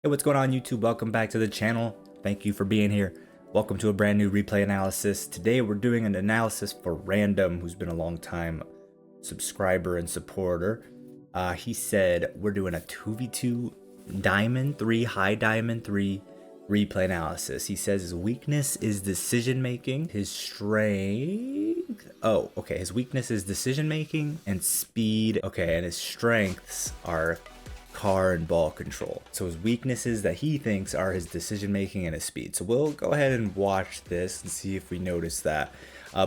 Hey, what's going on YouTube? Welcome back to the channel. Thank you for being here. Welcome to a brand new replay analysis. Today we're doing an analysis for Random, who's been a long time subscriber and supporter. He said we're doing a 2v2 Diamond 3, High Diamond 3 replay analysis. He says his weakness is decision making. His strength... Oh, okay. His weakness is decision making and speed. Okay, and his strengths are car and ball control. So his weaknesses that he thinks are his decision making and his speed. So we'll go ahead and watch this and see if we notice that.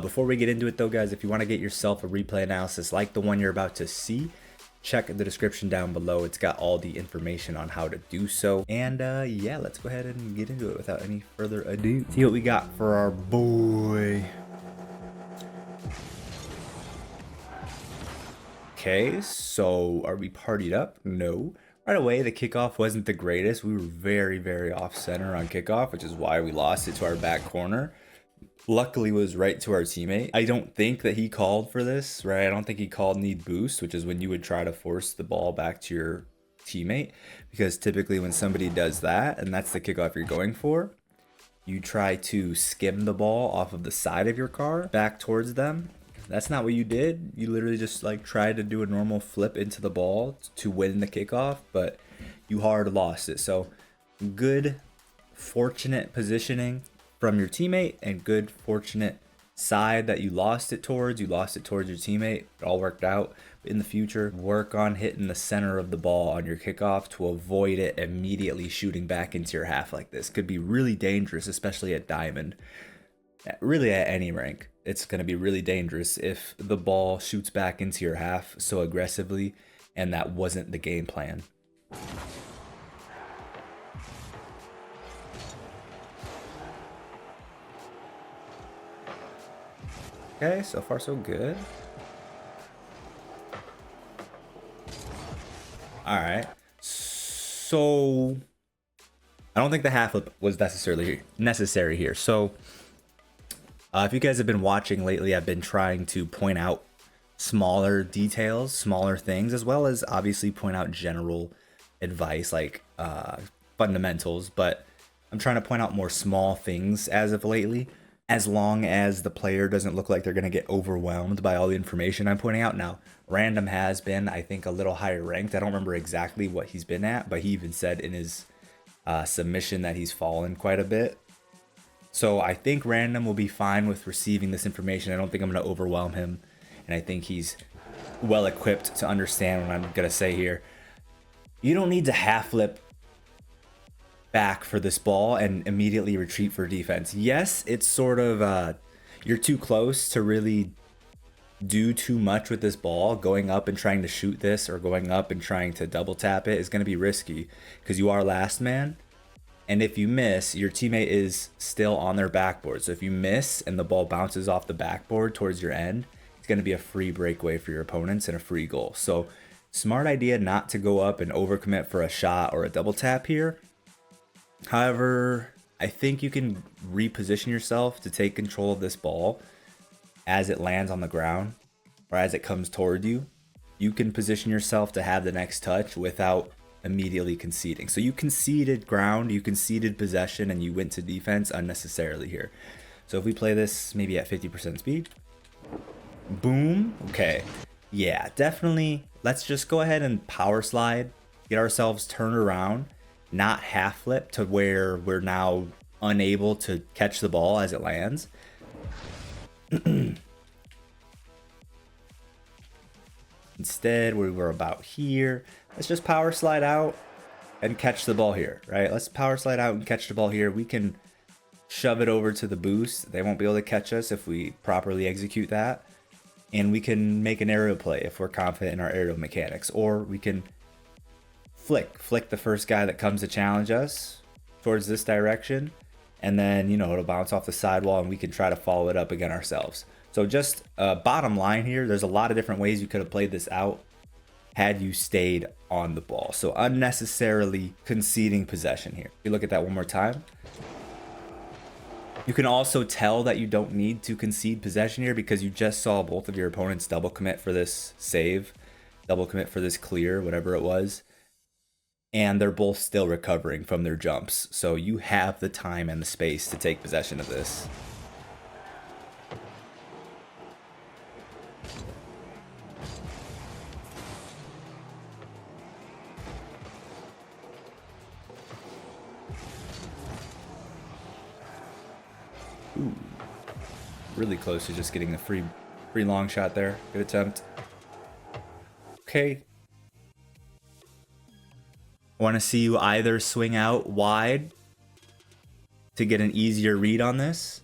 Before we get into it though, guys, if you want to get yourself a replay analysis like the one you're about to see, check the description down below. It's got all the information on how to do so. And yeah, let's go ahead and get into it without any further ado. See what we got for our boy. Okay, so are we partied up? No. Right away, the kickoff wasn't the greatest. We were very off center on kickoff, which is why we lost it to our back corner. Luckily, it was right to our teammate. I don't think that he called for this, right? I don't think he called need boost, which is when you would try to force the ball back to your teammate. Because typically when somebody does that, and that's the kickoff you're going for, you try to skim the ball off of the side of your car back towards them. That's not what you did. You literally just like tried to do a normal flip into the ball to win the kickoff, but you hard lost it. So good, fortunate positioning from your teammate and good, fortunate side that you lost it towards. You lost it towards your teammate. It all worked out. In the future, work on hitting the center of the ball on your kickoff to avoid it immediately shooting back into your half like this. Could be really dangerous, especially at Diamond. Really at any rank, it's going to be really dangerous if the ball shoots back into your half so aggressively, and that wasn't the game plan. Okay, so far so good. All right, so I don't think the half flip was necessary here. So if you guys have been watching lately, I've been trying to point out smaller details, smaller things, as well as obviously point out general advice like fundamentals. But I'm trying to point out more small things as of lately, as long as the player doesn't look like they're going to get overwhelmed by all the information I'm pointing out. Now, Random has been, I think, a little higher ranked. I don't remember exactly what he's been at, but he even said in his submission that he's fallen quite a bit. So I think Random will be fine with receiving this information. I don't think I'm going to overwhelm him. And I think he's well equipped to understand what I'm going to say here. You don't need to half flip back for this ball and immediately retreat for defense. Yes, it's sort of, you're too close to really do too much with this ball. Going up and trying to shoot this or going up and trying to double tap it is going to be risky because you are last man. And if you miss, your teammate is still on their backboard. So if you miss and the ball bounces off the backboard towards your end, it's going to be a free breakaway for your opponents and a free goal. So smart idea not to go up and overcommit for a shot or a double tap here. However, I think you can reposition yourself to take control of this ball as it lands on the ground or as it comes toward you. You can position yourself to have the next touch without immediately conceding. So you conceded ground, you conceded possession, and you went to defense unnecessarily here. So if we play this maybe at 50% speed, boom. Okay, yeah, definitely. Let's just go ahead and power slide, get ourselves turned around, not half flip to where we're now unable to catch the ball as it lands. Instead, we were about here. Let's just power slide out and catch the ball here, right? Let's power slide out and catch the ball here. We can shove it over to the boost. They won't be able to catch us if we properly execute that. And we can make an aerial play if we're confident in our aerial mechanics. Or we can flick the first guy that comes to challenge us towards this direction. And then, you know, it'll bounce off the sidewall and we can try to follow it up again ourselves. So just bottom line here, there's a lot of different ways you could have played this out had you stayed on the ball. So unnecessarily conceding possession here. If you look at that one more time, you can also tell that you don't need to concede possession here because you just saw both of your opponents double commit for this save, double commit for this clear, whatever it was. and they're both still recovering from their jumps. So you have the time and the space to take possession of this. Ooh, really close to just getting the free long shot there. Good attempt. Okay. I want to see you either swing out wide to get an easier read on this.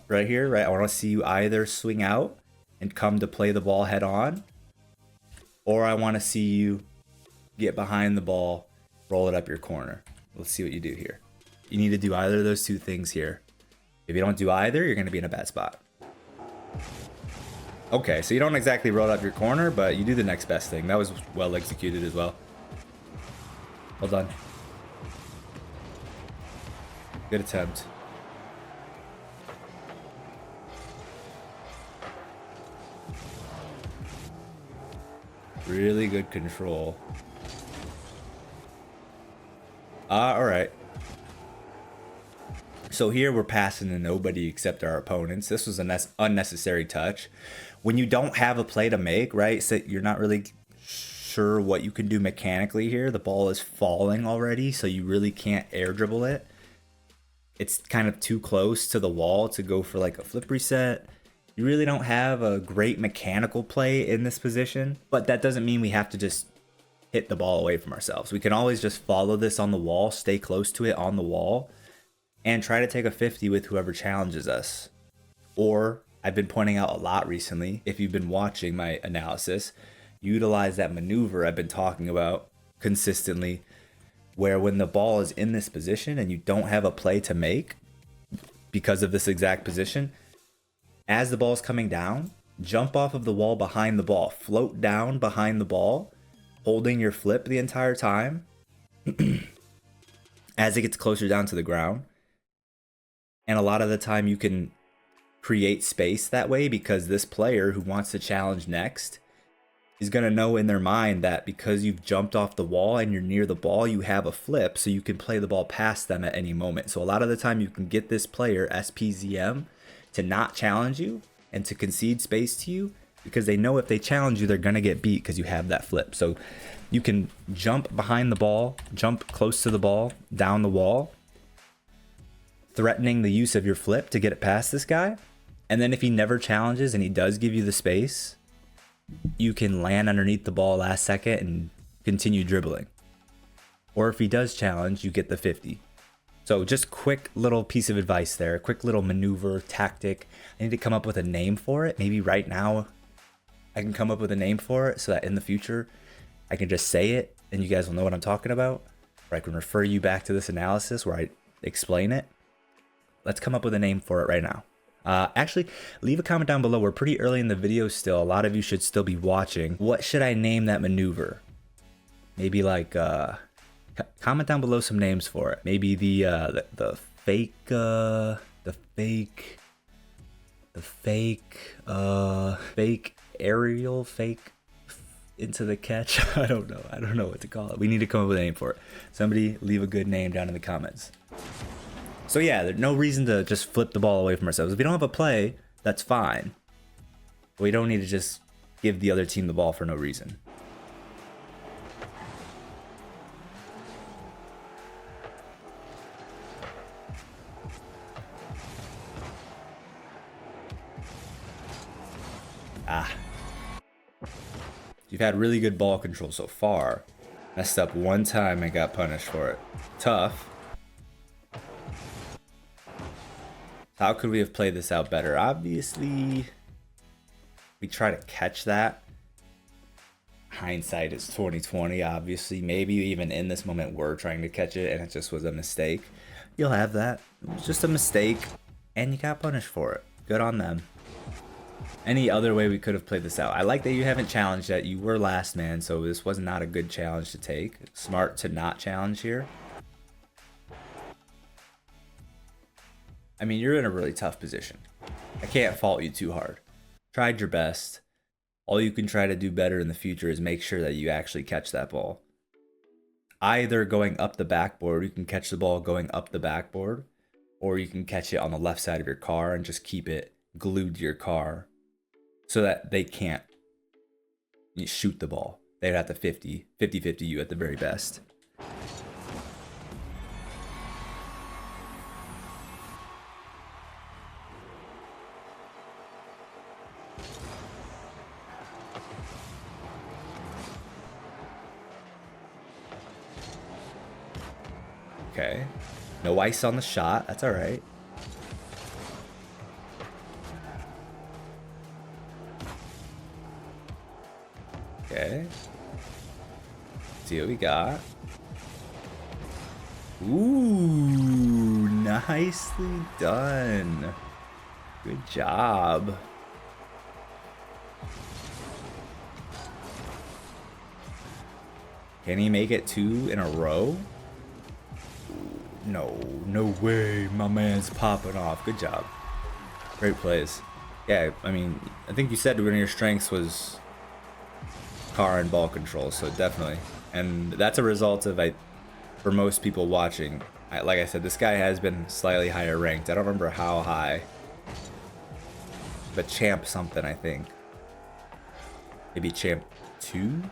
Right here, right? I want to see you either swing out and come to play the ball head on, or I want to see you get behind the ball, roll it up your corner. Let's see what you do here. You need to do either of those two things here. If you don't do either, you're going to be in a bad spot. Okay, so you don't exactly roll up your corner, but you do the next best thing. That was well executed as well. Well done. Good attempt. Really good control. All right. So here we're passing to nobody except our opponents. This was an unnecessary touch. When you don't have a play to make, right? So you're not really sure what you can do mechanically here. The ball is falling already, so you really can't air dribble it. It's kind of too close to the wall to go for like a flip reset. You really don't have a great mechanical play in this position, but that doesn't mean we have to just hit the ball away from ourselves. We can always just follow this on the wall, stay close to it on the wall, and try to take a 50 with whoever challenges us. Or I've been pointing out a lot recently, if you've been watching my analysis, utilize that maneuver I've been talking about consistently, where when the ball is in this position and you don't have a play to make because of this exact position, as the ball is coming down, jump off of the wall behind the ball, float down behind the ball, holding your flip the entire time as it gets closer down to the ground. And a lot of the time you can create space that way, because this player who wants to challenge next is going to know in their mind that because you've jumped off the wall and you're near the ball, you have a flip, so you can play the ball past them at any moment. So a lot of the time you can get this player, SPZM, to not challenge you and to concede space to you, because they know if they challenge you, they're going to get beat because you have that flip. So you can jump behind the ball, jump close to the ball, down the wall, threatening the use of your flip to get it past this guy. And then if he never challenges and he does give you the space, you can land underneath the ball last second and continue dribbling. Or if he does challenge, you get the 50. So just quick little piece of advice there, quick little maneuver, tactic. I need to come up with a name for it. Maybe right now I can come up with a name for it so that in the future I can just say it and you guys will know what I'm talking about. Or I can refer you back to this analysis where I explain it. Let's come up with a name for it right now. Actually, leave a comment down below. We're pretty early in the video still. A lot of you should still be watching. What should I name that maneuver? Maybe like, comment down below some names for it. Maybe the fake aerial, fake into the catch. I don't know what to call it. We need to come up with a name for it. Somebody leave a good name down in the comments. So yeah, there's no reason to just flip the ball away from ourselves. If we don't have a play, that's fine. But we don't need to just give the other team the ball for no reason. You've had really good ball control so far. Messed up one time and got punished for it. Tough. How could we have played this out better? Obviously, we try to catch that. Hindsight is 2020, obviously. Maybe even in this moment we're trying to catch it and it just was a mistake. You'll have that. It was just a mistake and you got punished for it. Good on them. Any other way we could have played this out? I like that you haven't challenged yet. You were last man, so this was not a good challenge to take. Smart to not challenge here. I mean, you're in a really tough position. I can't fault you too hard. Tried your best. All you can try to do better in the future is make sure that you actually catch that ball. either going up the backboard, you can catch the ball going up the backboard, or you can catch it on the left side of your car and just keep it glued to your car so that they can't shoot the ball. They'd have to 50 you at the very best. Okay. No ice on the shot. That's all right. Okay. See what we got. Ooh, nicely done. Good job. Can he make it 2 in a row? No way. My man's popping off. Good job. Great plays. Yeah, I mean, I think you said one of your strengths was car and ball control, so definitely. And that's a result of, for most people watching, like I said, this guy has been slightly higher ranked. I don't remember how high. But champ something, I think. Maybe champ 2?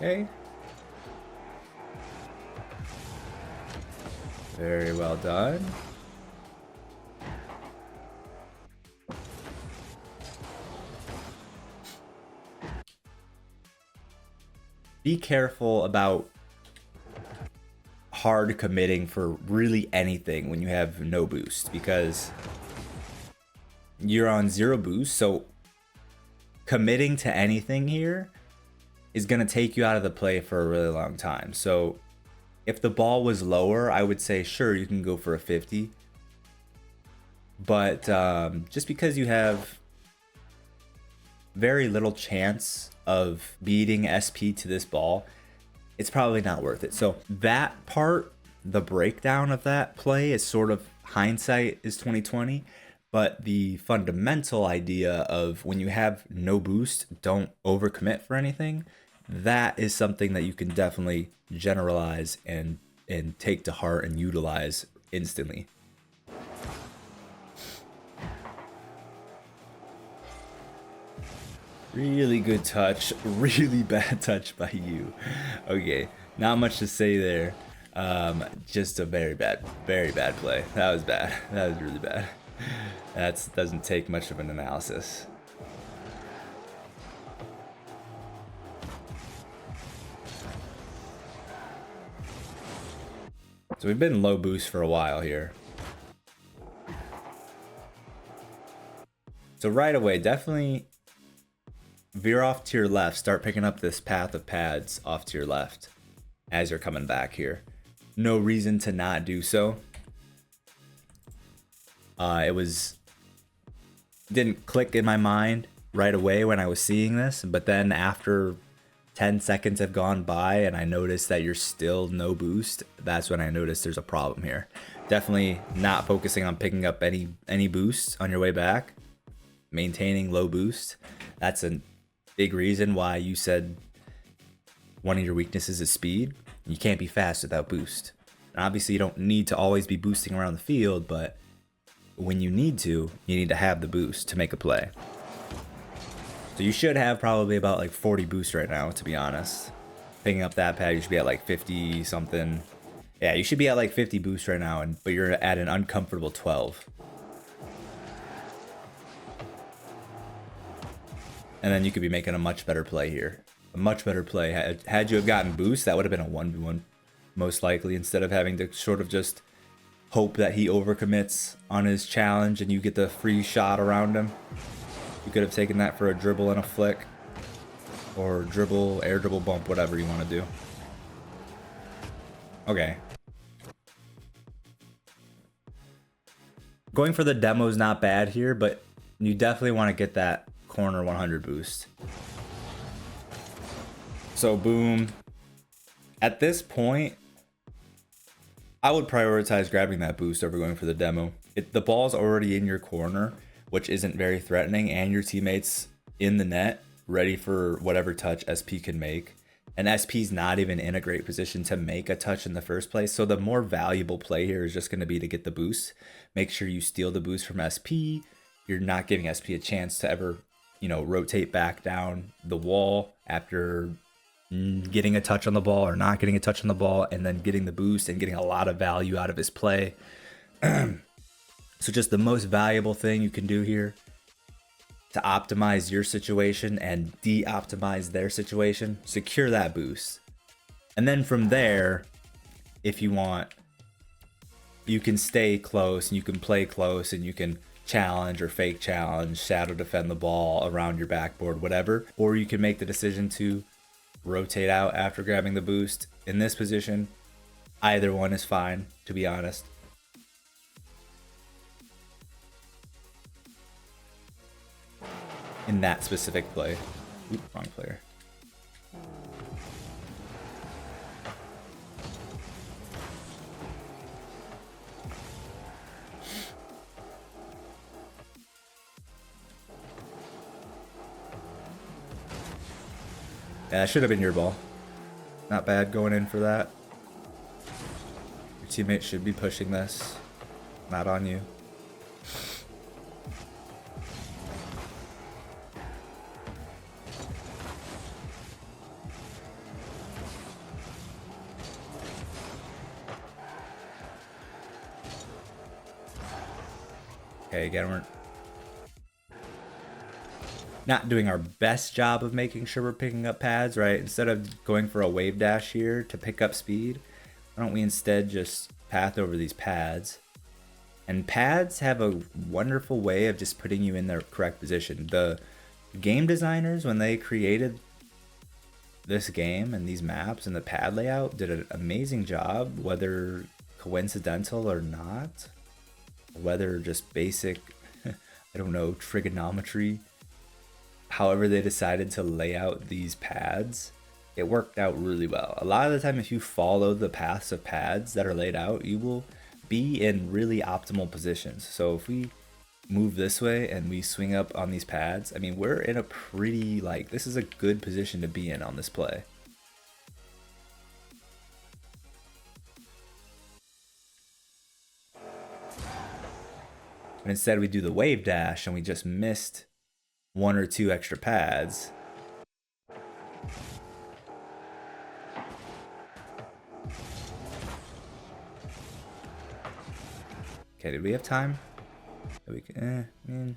Okay. Very well done. Be careful about hard committing for really anything when you have no boost, because you're on 0 boost, so committing to anything here is going to take you out of the play for a really long time. So if the ball was lower, I would say, sure, you can go for a 50. But just because you have very little chance of beating SP to this ball, it's probably not worth it. So that part, the breakdown of that play is sort of hindsight is 2020. But the fundamental idea of when you have no boost, don't overcommit for anything, that is something that you can definitely generalize and take to heart and utilize instantly. Really good touch, really bad touch by you. Okay, not much to say there. Just a very bad play. That was bad. That was really bad. That doesn't take much of an analysis. So we've been low boost for a while here. So right away, definitely veer off to your left. Start picking up this path of pads off to your left as you're coming back here. No reason to not do so. Didn't click in my mind right away when I was seeing this, but then after 10 seconds have gone by and I noticed that you're still no boost, that's when I noticed there's a problem here. Definitely not focusing on picking up any boosts on your way back. Maintaining low boost. That's a big reason why you said one of your weaknesses is speed. You can't be fast without boost. And obviously you don't need to always be boosting around the field, but when you need to have the boost to make a play. So you should have probably about like 40 boost right now, to be honest. Picking up that pad, you should be at like 50 something. Yeah, you should be at like 50 boost right now, but you're at an uncomfortable 12. And then you could be making a much better play here. A much better play. Had you have gotten boost, that would have been a 1v1 most likely, instead of having to sort of just hope that he overcommits on his challenge and you get the free shot around him. You could have taken that for a dribble and a flick, or dribble, air dribble, bump, whatever you want to do. Okay. Going for the demo is not bad here, but you definitely want to get that corner 100 boost. So boom. At this point, I would prioritize grabbing that boost over going for the demo. The ball's already in your corner, which isn't very threatening, and your teammates in the net ready for whatever touch SP can make. And SP's not even in a great position to make a touch in the first place. So the more valuable play here is just going to be to get the boost. Make sure you steal the boost from SP. You're not giving SP a chance to ever, rotate back down the wall after getting a touch on the ball or not getting a touch on the ball, and then getting the boost and getting a lot of value out of his play. So just the most valuable thing you can do here to optimize your situation and de-optimize their situation, secure that boost. And then from there, if you want, you can stay close and you can play close and you can challenge or fake challenge, shadow defend the ball around your backboard, whatever. Or you can make the decision to rotate out after grabbing the boost. In this position, either one is fine, to be honest. In that specific play. Oop, wrong player. Yeah, that should have been your ball. Not bad going in for that. Your teammate should be pushing this. Not on you. Okay, again, we're not doing our best job of making sure we're picking up pads, right? Instead of going for a wave dash here to pick up speed, why don't we instead just path over these pads? And pads have a wonderful way of just putting you in the correct position. The game designers, when they created this game and these maps and the pad layout, did an amazing job, whether coincidental or not, whether just basic, I don't know, trigonometry. However they decided to lay out these pads, it worked out really well. A lot of the time, if you follow the paths of pads that are laid out, you will be in really optimal positions. So if we move this way and we swing up on these pads, I mean, we're in a pretty, this is a good position to be in on this play. But instead we do the wave dash and we just missed one or two extra pads. Okay, did we have time? We can, we're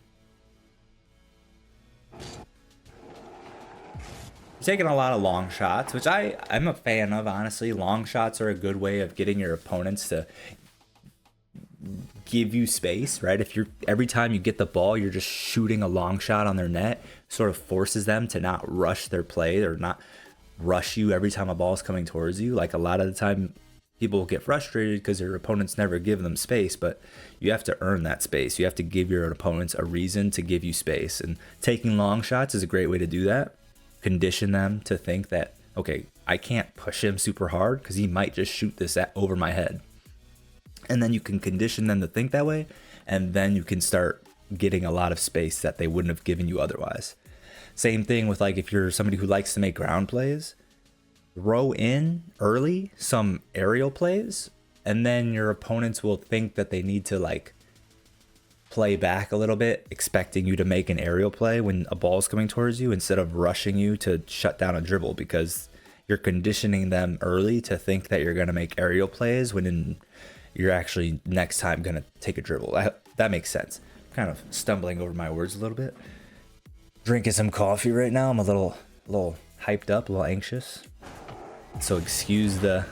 taking a lot of long shots, which I'm a fan of, honestly. Long shots are a good way of getting your opponents to give you space, right? If you're every time you get the ball, you're just shooting a long shot on their net, sort of forces them to not rush their play or not rush you every time a ball is coming towards you. Like a lot of the time, people get frustrated because their opponents never give them space, but you have to earn that space. You have to give your opponents a reason to give you space, and taking long shots is a great way to do that. Condition them to think that, okay, I can't push him super hard because he might just shoot this over my head. And then you can condition them to think that way, and then you can start getting a lot of space that they wouldn't have given you otherwise. Same thing with if you're somebody who likes to make ground plays, throw in early some aerial plays, and then your opponents will think that they need to play back a little bit, expecting you to make an aerial play when a ball is coming towards you instead of rushing you to shut down a dribble, because you're conditioning them early to think that you're going to make aerial plays when you're actually next time going to take a dribble. That makes sense. I'm kind of stumbling over my words a little bit. Drinking some coffee right now. I'm a little hyped up, a little anxious. So excuse the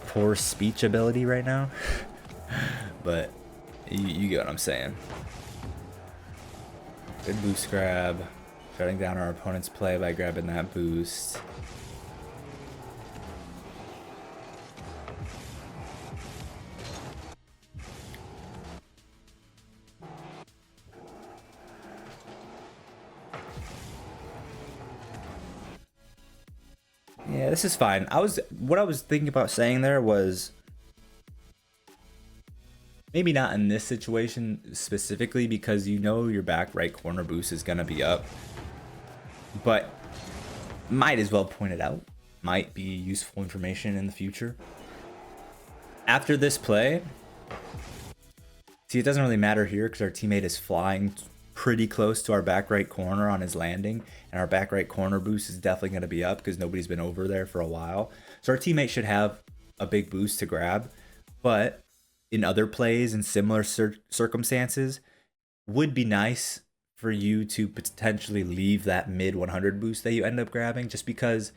poor speech ability right now. But you get what I'm saying. Good boost grab. Shutting down our opponent's play by grabbing that boost. Yeah, this is fine. What I was thinking about saying there was, Maybe not in this situation specifically because you know your back right corner boost is going to be up. But might as well point it out. Might be useful information in the future. After this play, see, it doesn't really matter here because our teammate is flying pretty close to our back right corner on his landing, and our back right corner boost is definitely going to be up because nobody's been over there for a while. So our teammate should have a big boost to grab, but in other plays and similar circumstances, would be nice for you to potentially leave that mid 100 boost that you end up grabbing, just because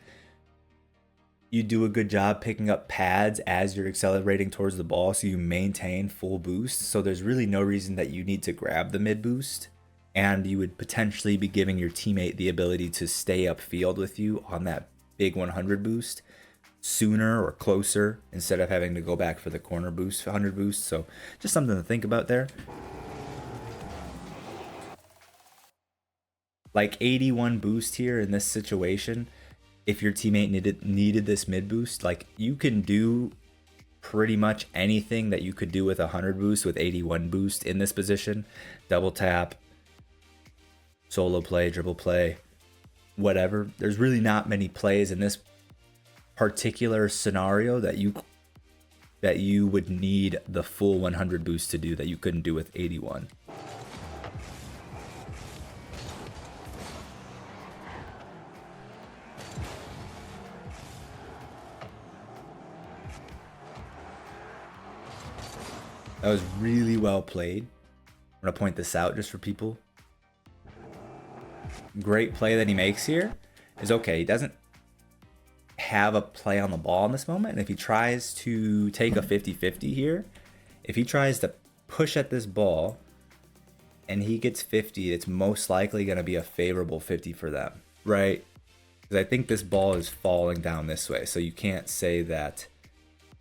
you do a good job picking up pads as you're accelerating towards the ball, so you maintain full boost. So there's really no reason that you need to grab the mid boost, and you would potentially be giving your teammate the ability to stay upfield with you on that big 100 boost sooner or closer instead of having to go back for the corner boost 100 boost. So just something to think about there. Like 81 boost here in this situation, if your teammate needed this mid boost, like you can do pretty much anything that you could do with 100 boost with 81 boost in this position. Double tap, solo play, dribble play, whatever. There's really not many plays in this particular scenario that you would need the full 100 boost to do that you couldn't do with 81. That was really well played. I'm going to point this out just for people. Great play that he makes here is okay. He doesn't have a play on the ball in this moment. And if he tries to take a 50-50 here, if he tries to push at this ball and he gets 50, it's most likely going to be a favorable 50 for them, right? Because I think this ball is falling down this way. So you can't say that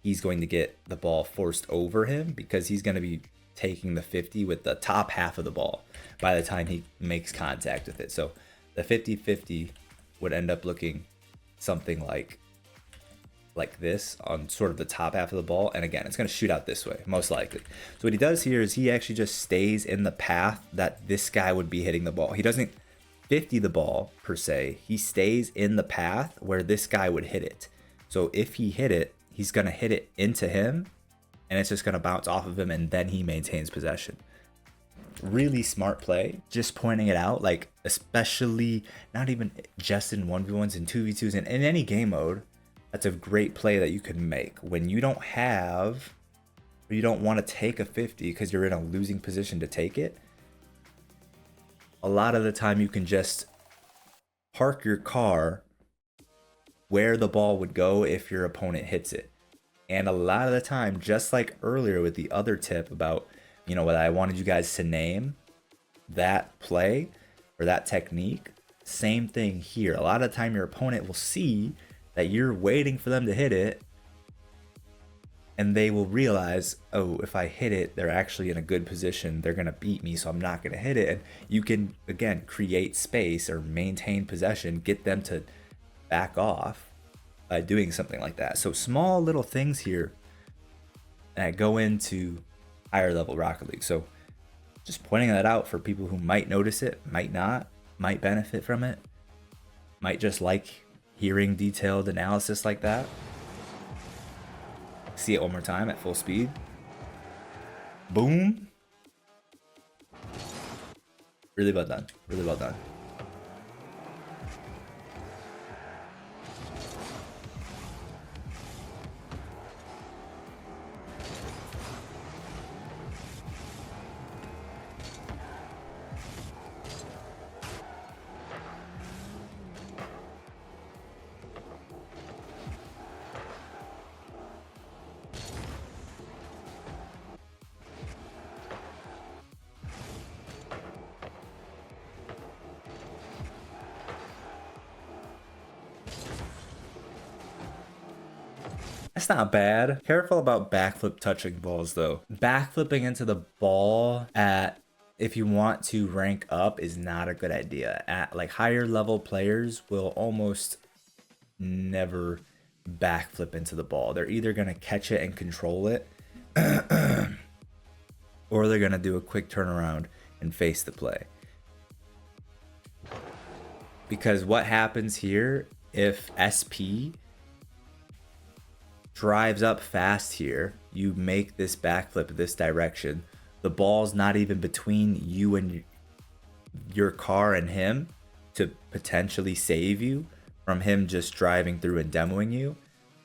he's going to get the ball forced over him, because he's going to be taking the 50 with the top half of the ball by the time he makes contact with it. So the 50-50 would end up looking something like this on sort of the top half of the ball. And again, it's going to shoot out this way, most likely. So what he does here is he actually just stays in the path that this guy would be hitting the ball. He doesn't 50 the ball per se. He stays in the path where this guy would hit it. So if he hit it, he's going to hit it into him, and it's just going to bounce off of him, and then he maintains possession. Really smart play. Just pointing it out, like, especially not even just in 1v1s and 2v2s, and in any game mode, that's a great play that you can make when you don't have, or you don't want to take a 50 because you're in a losing position to take it. A lot of the time you can just park your car where the ball would go if your opponent hits it. And a lot of the time, just like earlier with the other tip about, you know, what I wanted you guys to name, that play or that technique, same thing here. A lot of the time your opponent will see that you're waiting for them to hit it, and they will realize, oh, if I hit it, they're actually in a good position. They're going to beat me, so I'm not going to hit it. And you can, again, create space or maintain possession, get them to back off by doing something like that. So small little things here that go into higher level Rocket League. So just pointing that out for people who might notice it, might not, might benefit from it, might just like hearing detailed analysis like that. See it one more time at full speed. Boom. Really well done. Really well done. That's not bad. Careful about backflip touching balls though. Backflipping into the ball if you want to rank up is not a good idea. At like higher level players will almost never backflip into the ball. They're either gonna catch it and control it or they're going to do a quick turnaround and face the play. Because what happens here, if SP drives up fast here, you make this backflip this direction, the ball's not even between you and your car and him to potentially save you from him just driving through and demoing you.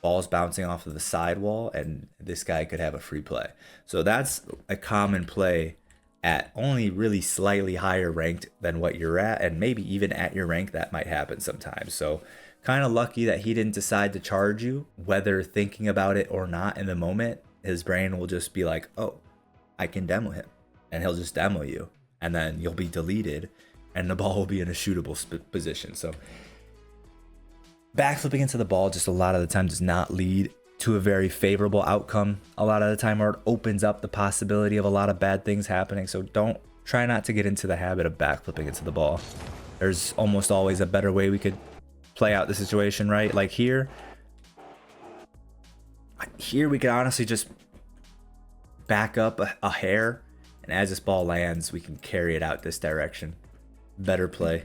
Ball's bouncing off of the sidewall, and this guy could have a free play. So that's a common play at only really slightly higher ranked than what you're at, and maybe even at your rank that might happen sometimes. So kind of lucky that he didn't decide to charge you, whether thinking about it or not in the moment. His brain will just be like, oh, I can demo him, and he'll just demo you, and then you'll be deleted and the ball will be in a shootable position. So backflipping into the ball just a lot of the time does not lead to a very favorable outcome a lot of the time, or it opens up the possibility of a lot of bad things happening. So try not to get into the habit of backflipping into the ball. There's almost always a better way we could play out the situation, right? Like here we could honestly just back up a hair, and as this ball lands, we can carry it out this direction. Better play.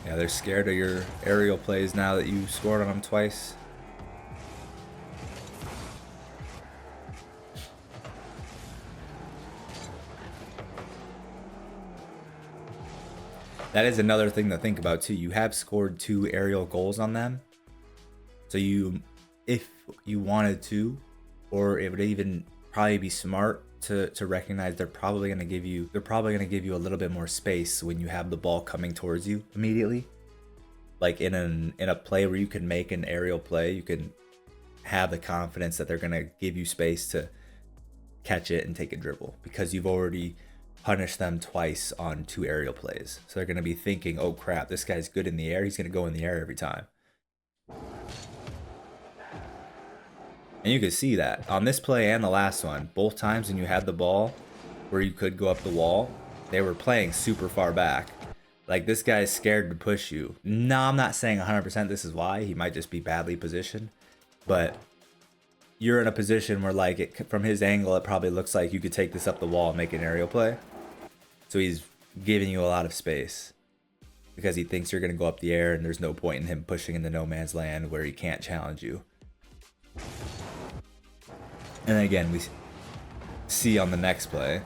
Yeah, they're scared of your aerial plays now that you scored on them twice. That is another thing to think about too. You have scored 2 aerial goals on them. So if you wanted to, or it would even probably be smart to recognize they're probably going to give you a little bit more space when you have the ball coming towards you immediately. Like in a play where you can make an aerial play, you can have the confidence that they're going to give you space to catch it and take a dribble, because you've already punished them twice on 2 aerial plays. So they're going to be thinking, oh crap, this guy's good in the air, he's going to go in the air every time. And you could see that on this play and the last one, both times when you had the ball where you could go up the wall, they were playing super far back. Like, this guy's scared to push you. No, I'm not saying 100% this is why. He might just be badly positioned. But you're in a position where, like, from his angle, it probably looks like you could take this up the wall and make an aerial play. So he's giving you a lot of space because he thinks you're going to go up the air, and there's no point in him pushing into no man's land where he can't challenge you. And then again, we see on the next play.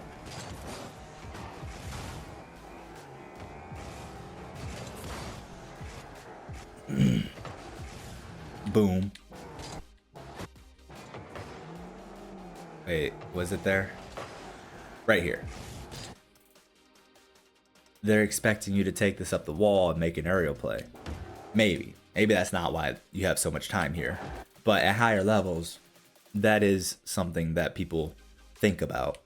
Boom. Wait, was it there? Right here. They're expecting you to take this up the wall and make an aerial play. Maybe that's not why you have so much time here. But at higher levels, that is something that people think about.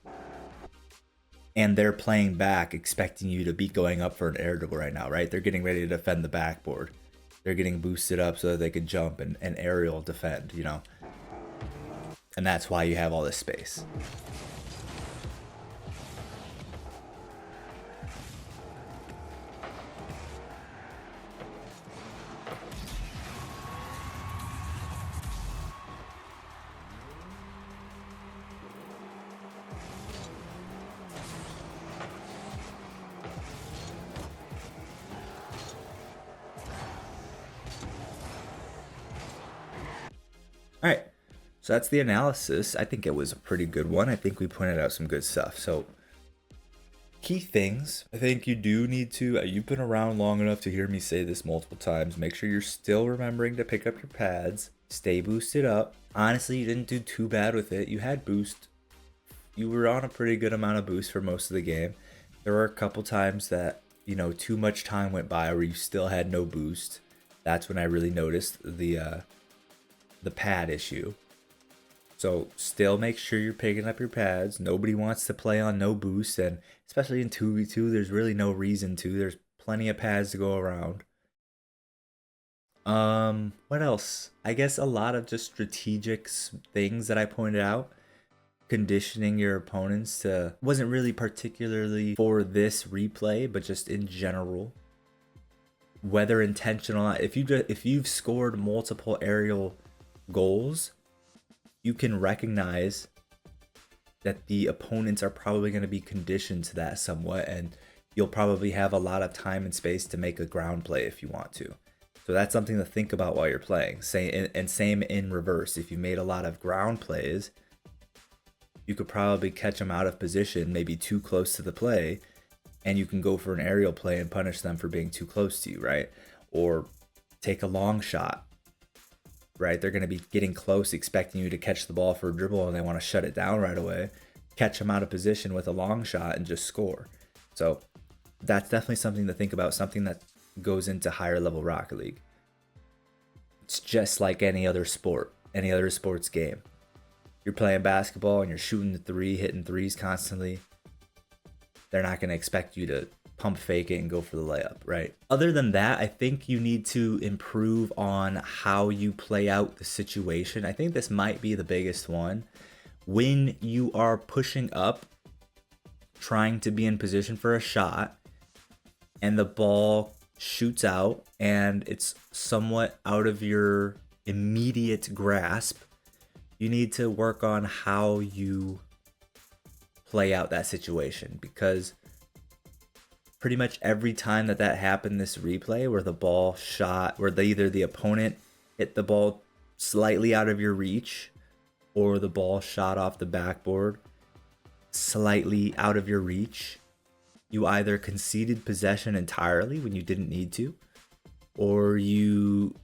And they're playing back, expecting you to be going up for an air dribble right now, right? They're getting ready to defend the backboard. They're getting boosted up so that they can jump and aerial defend, you know? And that's why you have all this space. All right, so that's the analysis. I think it was a pretty good one. I think we pointed out some good stuff. So key things, I think you do need to, you've been around long enough to hear me say this multiple times. Make sure you're still remembering to pick up your pads, stay boosted up. Honestly, you didn't do too bad with it. You had boost. You were on a pretty good amount of boost for most of the game. There were a couple times that, you know, too much time went by where you still had no boost. That's when I really noticed the pad issue. So still make sure you're picking up your pads. Nobody wants to play on no boost, and especially in 2v2, there's really no reason to. There's plenty of pads to go around. What else? I guess a lot of just strategic things that I pointed out. Conditioning your opponents to wasn't really particularly for this replay, but just in general. Whether intentional, if you've scored multiple aerial goals, you can recognize that the opponents are probably going to be conditioned to that somewhat, and you'll probably have a lot of time and space to make a ground play if you want to. So that's something to think about while you're playing. And same in reverse. If you made a lot of ground plays, you could probably catch them out of position, maybe too close to the play, and you can go for an aerial play and punish them for being too close to you, right? Or take a long shot, right? They're going to be getting close, expecting you to catch the ball for a dribble, and they want to shut it down right away. Catch them out of position with a long shot and just score. So that's definitely something to think about, something that goes into higher level Rocket League. It's just like any other sport, any other sports game. You're playing basketball and you're shooting the three, hitting threes constantly. They're not going to expect you to pump fake it and go for the layup, right? Other than that, I think you need to improve on how you play out the situation. I think this might be the biggest one. When you are pushing up, trying to be in position for a shot, and the ball shoots out and it's somewhat out of your immediate grasp, you need to work on how you play out that situation, because pretty much every time that happened this replay where the ball shot, where either the opponent hit the ball slightly out of your reach or the ball shot off the backboard slightly out of your reach, you either conceded possession entirely when you didn't need to, or you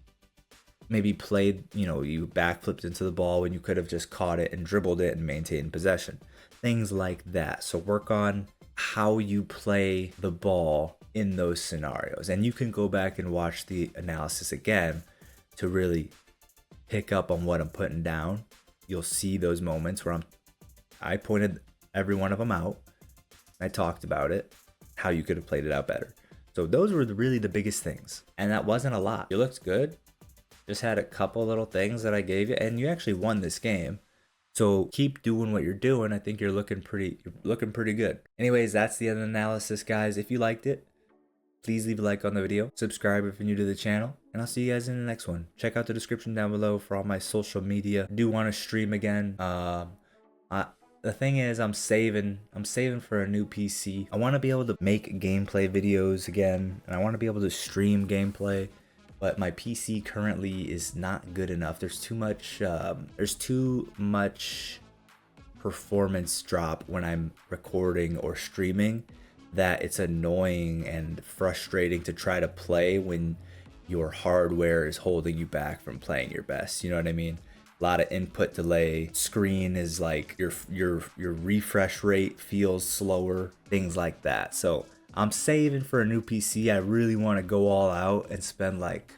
maybe played, you backflipped into the ball when you could have just caught it and dribbled it and maintained possession. Things like that. So work on how you play the ball in those scenarios. And you can go back and watch the analysis again to really pick up on what I'm putting down. You'll see those moments where I pointed every one of them out. I talked about it, how you could have played it out better. So those were really the biggest things. And that wasn't a lot. You looked good. Just had a couple little things that I gave you, and you actually won this game. So keep doing what you're doing. I think you're looking pretty good. Anyways, that's the other analysis, guys. If you liked it, please leave a like on the video. Subscribe if you're new to the channel, and I'll see you guys in the next one. Check out the description down below for all my social media. I do want to stream again. The thing is, I'm saving for a new PC. I want to be able to make gameplay videos again, and I want to be able to stream gameplay. But my PC currently is not good enough. There's too much performance drop when I'm recording or streaming that it's annoying and frustrating to try to play when your hardware is holding you back from playing your best. You know what I mean? A lot of input delay. Screen is like your refresh rate feels slower. Things like that. So I'm saving for a new PC. I really want to go all out and spend like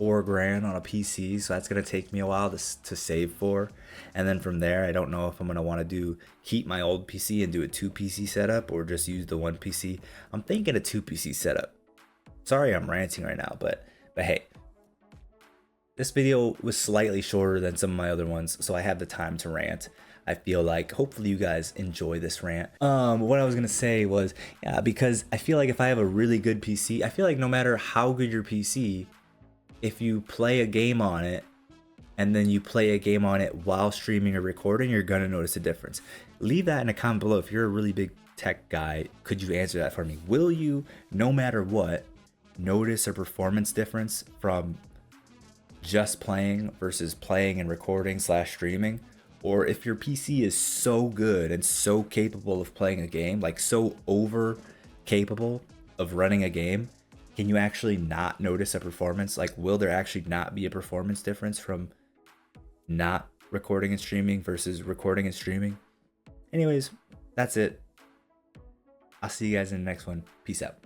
$4 grand on a PC, so that's gonna take me a while to save for. And then from there, I don't know if I'm gonna want to keep my old PC and do a 2 PC setup or just use the 1 PC. I'm thinking a 2 PC setup. Sorry, I'm ranting right now, but hey, this video was slightly shorter than some of my other ones, so I have the time to rant. I feel like hopefully you guys enjoy this rant. What I was gonna say was, yeah, because I feel like if I have a really good PC, I feel like no matter how good your PC, if you play a game on it and then you play a game on it while streaming or recording, you're gonna notice a difference. Leave that in a comment below. If you're a really big tech guy, could you answer that for me? Will you, no matter what, notice a performance difference from just playing versus playing and recording / streaming? Or if your PC is so good and so capable of playing a game, like so over capable of running a game, can you actually not notice a performance? Like, will there actually not be a performance difference from not recording and streaming versus recording and streaming? Anyways, that's it. I'll see you guys in the next one. Peace out.